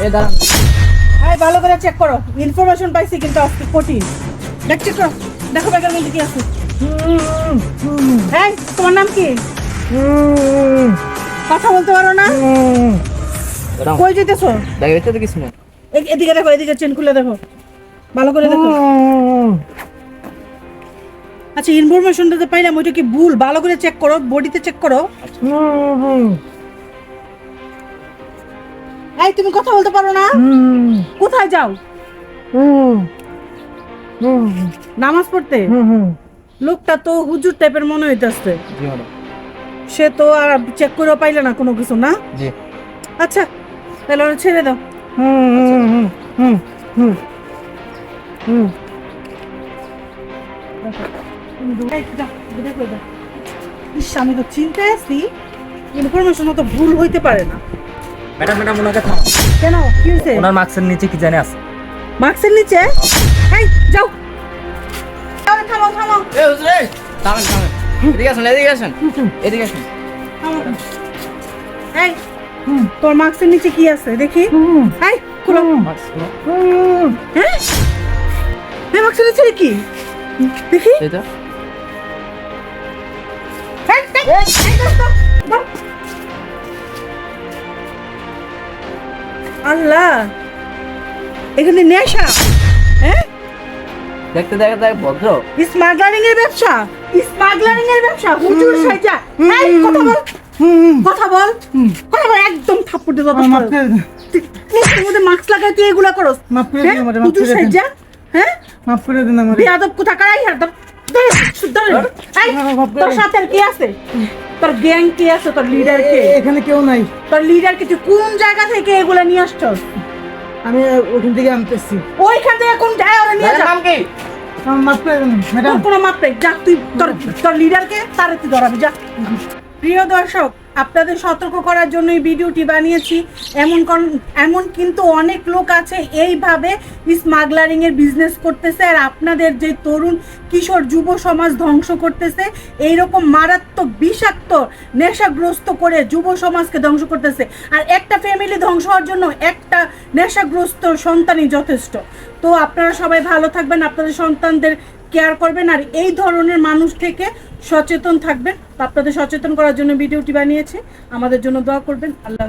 এই দাঁড়ান। এই ভালো করে চেক করো, ইনফরমেশন পাইছি কিন্তু আজকে কঠিন। দেখ চেক করো, দেখো ব্যাগের মধ্যে কি আছে। এই তোমার নাম কি? কথা বলতে পারো না? দাঁড়াও। কই যেতেছো? ব্যাগের ভিতরে তো কিছু নেই। এদিকে দেখো, এদিকে চেন খুলে দেখো, ভালো করে দেখো। আচ্ছা ইনফরমেশনটা তো পাইলাম, ওইটা কি ভুল? ভালো করে চেক করো, বডিতে চেক করো। এই তুমি কথা বলতে পারো না? কোথায় যাও? নামাজ পড়তে? লোকটা তো হুজুর টাইপের মনে হইতেছে। জি ম্যাডাম। সে তো আর চেক করেও পাইলে না কোনো কিছু না। জি। আচ্ছা তাহলে ওরা ছেড়ে দাও। ইস, আমি তো চিন্তায় আছি, ইনফরমেশন তো ভুল হইতে পারে না। ম্যাডাম ম্যাডাম ওনাকে থাম। কেন কি হয়েছে? ওনার মাস্কের নিচে কি জানে আছে? মার্কসের নিচে? এই যাও, থামো থামো এই হুজুর এই থামেন থামেন। এদিকে আসুন এদিকে আসুন এদিকে আসুন। থামো। এই তোর মার্কসের নিচে কি আছে দেখি। এই খুলো। হ্যাঁ এই মার্কসের নিচে কি দেখি? এটা এই, দাও। আল্লাহ, এখানে নেশা। হ্যাঁ দেখতে দেখতে দেখ ভদ্র। স্মাগলারিং এর ব্যবসা, স্মাগলারিং এর ব্যবসা। হুজুর সাইজা। এই কথা বল, কথা বল, কথা বল। একদম থাপ্পড় দিয়ে দাও। তুই মাস্ক লাগাই তুই এগুলা করস? মাফ করে দিন আমারে, মাফ হুজুর করে দিন। সাইজা। হ্যাঁ মাফ করে দিন আমারে। বেয়াদব কোথা কারাই হার দাও। তোর সাথে আর কি আছে? তোর গ্যাং কি আছে? তোর লিডার কে? এখানে কেউ নাই, তোর লিডার কে? তুই কোন জায়গা থেকে এগুলা নিয়ে আসছস? আমি ওখান থেকে আনতেছি। ওইখান থেকে কোন যায় ওরা নিয়ে যা। নাম কি? আমার মাফ করে দিন ম্যাডাম। তোর কোনো মাপ নেই, যা তুই। তোর লিডারকে তারে তুই ধরাবি, যা। প্রিয় দর্শক, আপনাদের সতর্ক করার জন্য এই ভিডিওটি বানিয়েছি। এমন কিন্তু অনেক লোক আছে এইভাবে স্মাগলারিং এর বিজনেস করতেছে, আর আপনাদের যে তরুণ কিশোর যুব সমাজ ধ্বংস করতেছে। এইরকম মারাত্মক বিষাক্ত নেশাগ্রস্ত করে যুব সমাজকে ধ্বংস করতেছে। আর একটা ফ্যামিলি ধ্বংস হওয়ার জন্য একটা নেশাগ্রস্ত সন্তানই যথেষ্ট। তো আপনারা সবাই ভালো থাকবেন, আপনাদের সন্তানদের কেয়ার করবেন, আর এই ধরনের মানুষ থেকে সচেতন থাকবেন। আপনাদের সচেতন করার জন্য ভিডিওটি বানিয়েছি। আমাদের জন্য দোয়া করবেন। আল্লাহ।